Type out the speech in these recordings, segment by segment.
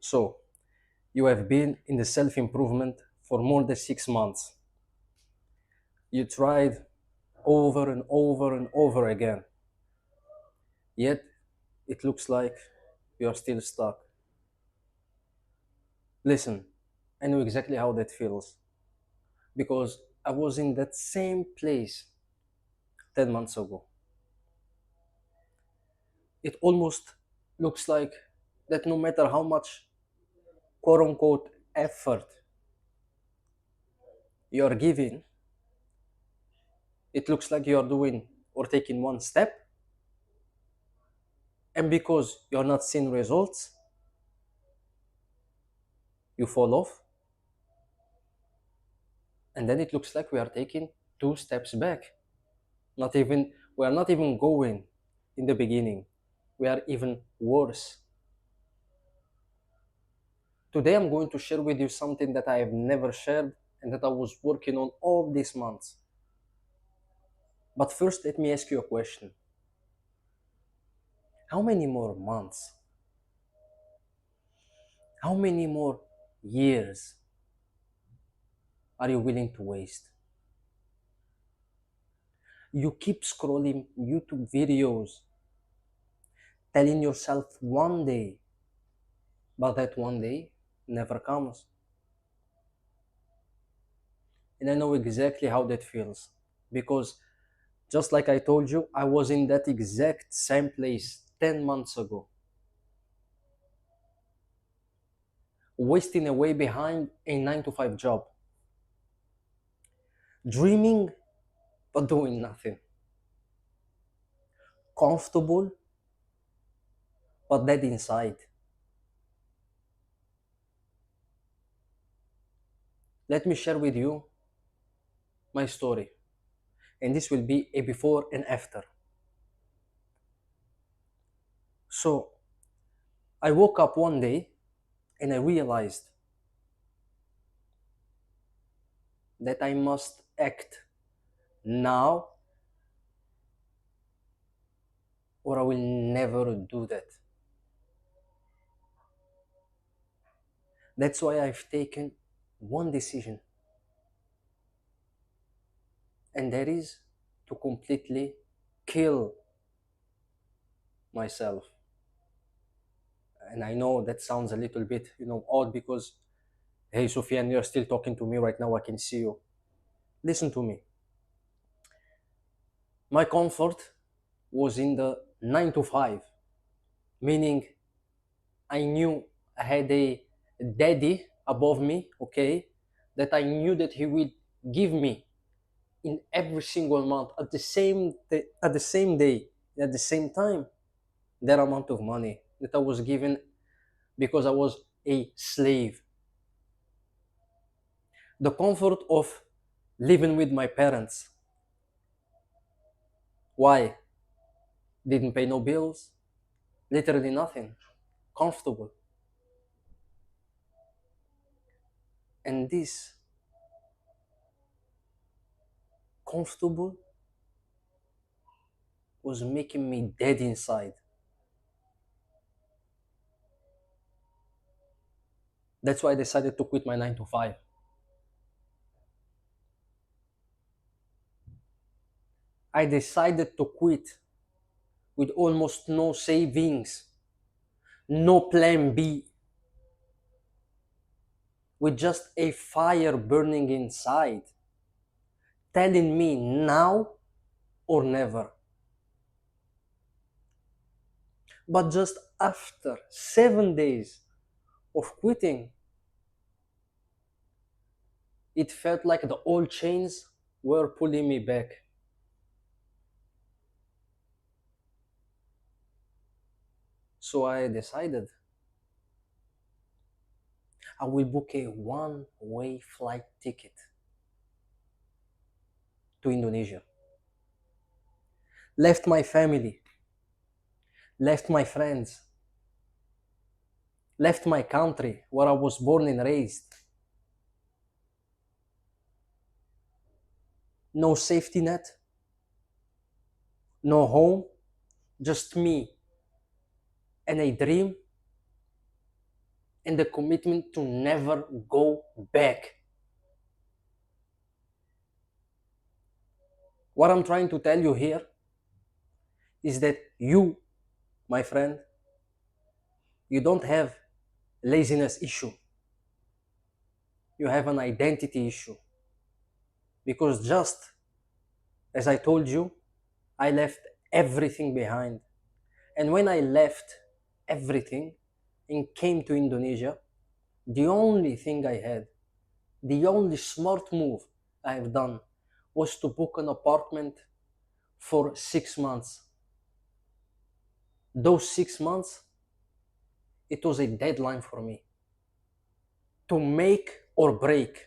So, you have been in the self improvement for more than 6 months. You tried over and over and over again, yet it looks like you are still stuck. Listen, I know exactly how that feels because I was in that same place 10 months ago. It almost looks like that no matter how much quote unquote effort you are giving, it looks like you are doing or taking one step, and because you're not seeing results, you fall off, and then it looks like we are taking two steps back. Not even we are not even going in the beginning. We are even worse. Today I'm going to share with you something that I have never shared and that I was working on all these months. But first let me ask you a question. How many more months? How many more years are you willing to waste? You keep scrolling YouTube videos, telling yourself one day, but that one day never comes. And I know exactly how that feels because just like I told you, I was in that exact same place 10 months ago, wasting away behind a 9 to 5 job, dreaming but doing nothing, comfortable but dead inside. Let me share with you my story, and this will be a before and after. So, I woke up one day and I realized that I must act now or I will never do that. That's why I've taken one decision, and that is to completely kill myself. And I know that sounds a little bit, odd because, hey, Sufyan, you're still talking to me right now. I can see you. Listen to me. My comfort was in the 9 to 5, meaning I knew I had a daddy above me, okay, that I knew that he would give me in every single month at the same day, at the same time, that amount of money that I was given because I was a slave. The comfort of living with my parents. Why? Didn't pay no bills, literally nothing. Comfortable. And this comfortable was making me dead inside. That's why I decided to quit my 9 to 5. I decided to quit with almost no savings, no plan B, with just a fire burning inside, telling me now or never. But just after 7 days of quitting, it felt like the old chains were pulling me back. So I decided I will book a one-way flight ticket to Indonesia. Left my family, left my friends, left my country where I was born and raised. No safety net, no home, just me and a dream and the commitment to never go back. What I'm trying to tell you here is that you, my friend, you don't have laziness issue. You have an identity issue. Because just as I told you, I left everything behind. And when I left everything and came to Indonesia, the only thing I had, the only smart move I have done was to book an apartment for 6 months. Those 6 months, it was a deadline for me to make or break.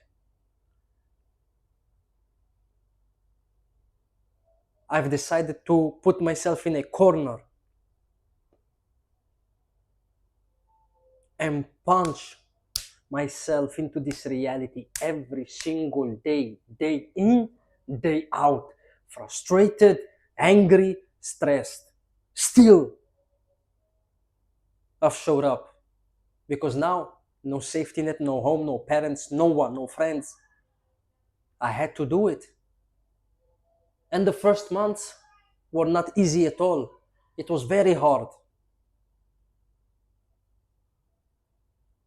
I've decided to put myself in a corner and punch myself into this reality every single day, day in, day out. Frustrated, angry, stressed. Still, I've showed up because now, no safety net, no home, no parents, no one, no friends. I had to do it. And the first months were not easy at all. It was very hard.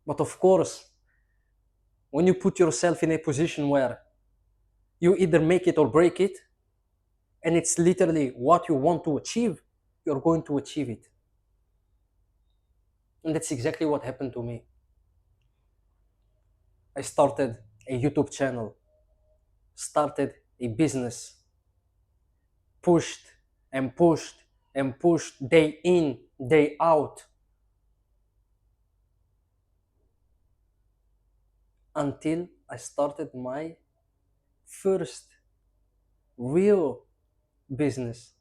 But of course, when you put yourself in a position where you either make it or break it, and it's literally what you want to achieve, you're going to achieve it. And that's exactly what happened to me. I started a YouTube channel, started a business, pushed and pushed and pushed day in, day out, until I started my first real business.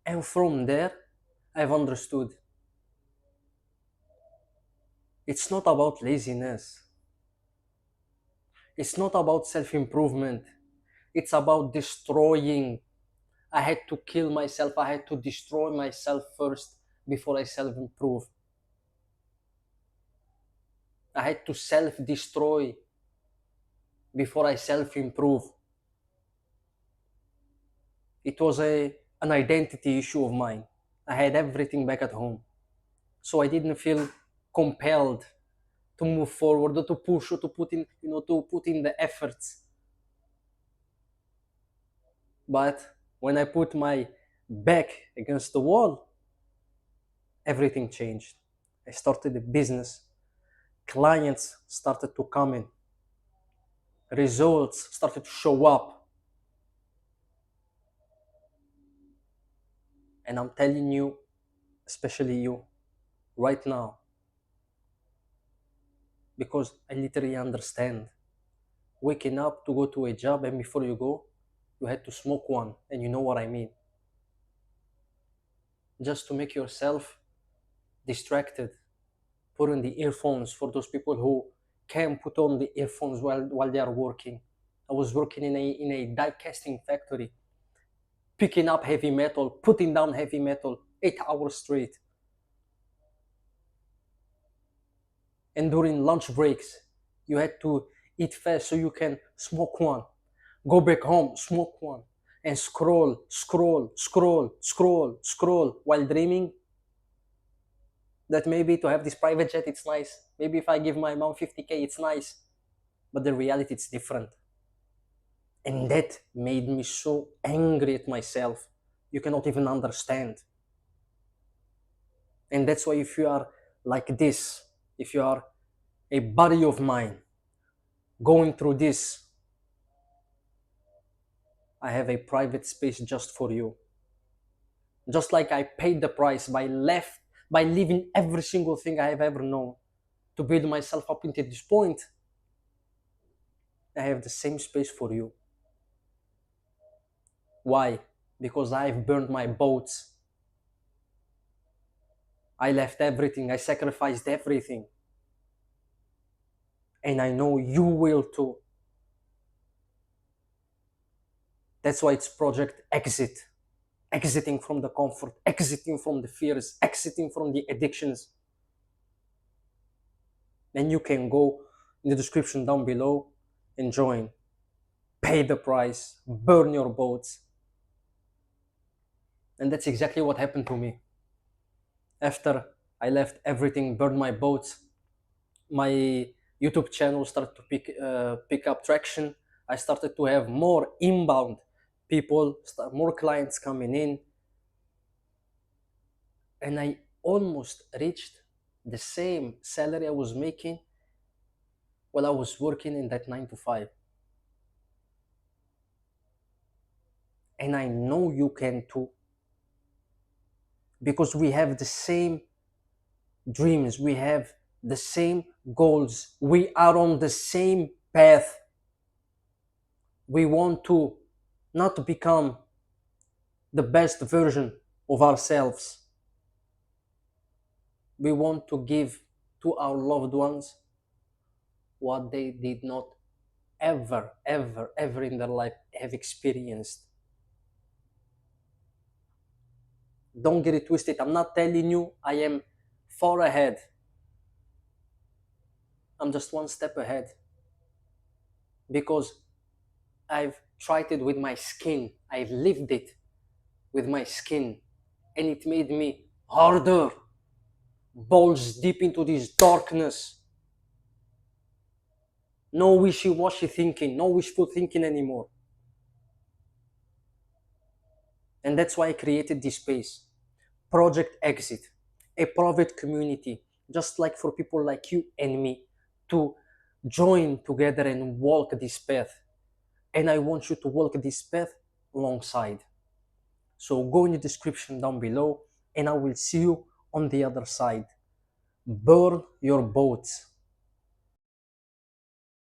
And from there, I've understood it's not about laziness, it's not about self improvement, it's about destroying. I had to kill myself, I had to destroy myself first before I self improve. I had to self destroy before I self improve. It was an identity issue of mine. I had everything back at home. So I didn't feel compelled to move forward or to push or to put in, to put in the efforts. But when I put my back against the wall, everything changed. I started a business. Clients started to come in. Results started to show up. And I'm telling you, especially you, right now, because I literally understand. Waking up to go to a job, and before you go, you had to smoke one, and you know what I mean. Just to make yourself distracted. Put on the earphones for those people who can put on the earphones while they are working. I was working in a die casting factory, picking up heavy metal, putting down heavy metal, 8 hours straight. And during lunch breaks, you had to eat fast so you can smoke one, go back home, smoke one, and scroll, scroll, scroll, scroll, scroll while dreaming that maybe to have this private jet, it's nice. Maybe if I give my mom 50K, it's nice. But the reality, it's different. And that made me so angry at myself. You cannot even understand. And that's why if you are like this, if you are a buddy of mine going through this, I have a private space just for you. Just like I paid the price by leaving every single thing I have ever known to build myself up into this point, I have the same space for you. Why? Because I've burned my boats. I left everything, I sacrificed everything. And I know you will too. That's why it's Project Exit. exiting from the comfort, exiting from the fears, exiting from the addictions, then you can go in the description down below and join. Pay the price, burn your boats. And that's exactly what happened to me. After I left everything, burned my boats, my YouTube channel started to pick up traction. I started to have more inbound people, more clients coming in, and I almost reached the same salary I was making while I was working in that 9 to 5. And I know you can too, because we have the same dreams, we have the same goals, we are on the same path. We want to not become the best version of ourselves. We want to give to our loved ones what they did not ever in their life have experienced. Don't get it twisted. I'm not telling you I am far ahead. I'm just one step ahead because I've tried it with my skin. I've lived it with my skin, and it made me harder, balls deep into this darkness. No wishy-washy thinking, no wishful thinking anymore. And that's why I created this space, Project Exit, a private community, just like for people like you and me, to join together and walk this path. And I want you to walk this path alongside. So go in the description down below, and I will see you on the other side. Burn your boats.